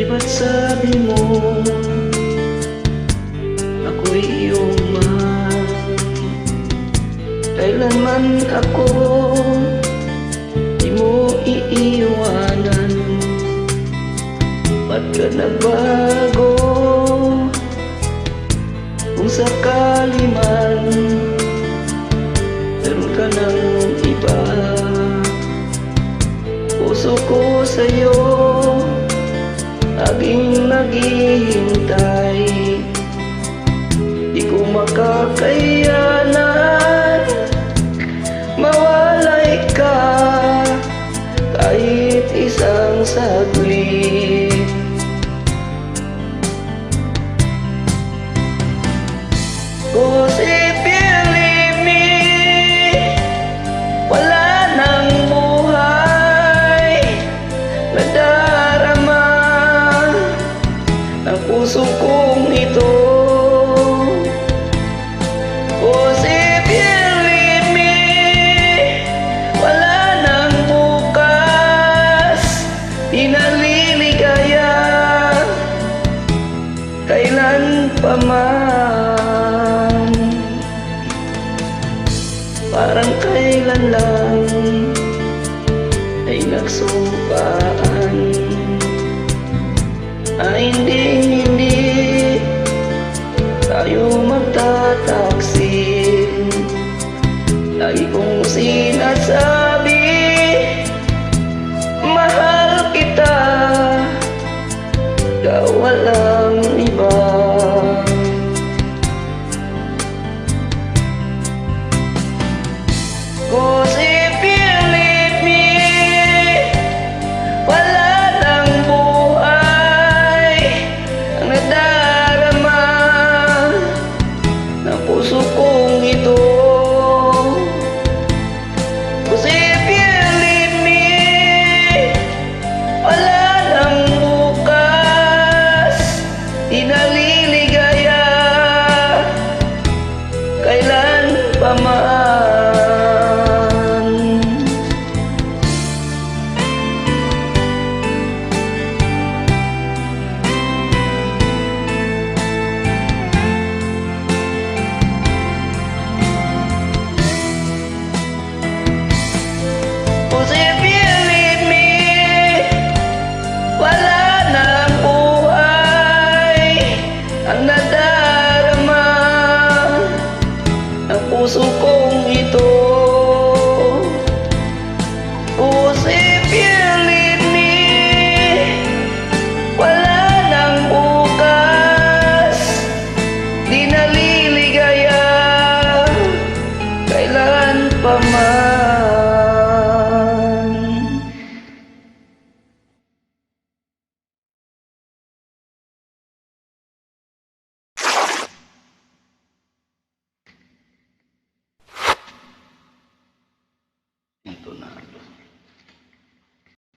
ba't sabi mo ako'y iyong mahal? Kailanman ako di mo iiwanan. Ba't ka nagbago? Kung sakali man meron ka ng iba, puso ko sa'yo laging naghihintay. Di ko makakayanan mawalay ka kahit isang saglit. Cause if you leave me, wala nang buhay na darama ng puso kong ito. Cause if you leave me, wala nang bukas, di naliligaya kailan pa man. Parang kailan lang ay nagsumpaan ay hindi tayo magtataksin. Lagi kong sinasabi mahal kita, ikaw walang iba. Cause if you leave me, wala nang buhay ang nadarama ng puso kong ito. Cause if you leave me, wala nang bukas, di naliligaya kailan pa man. Cause if you leave me, wala nang buhay ang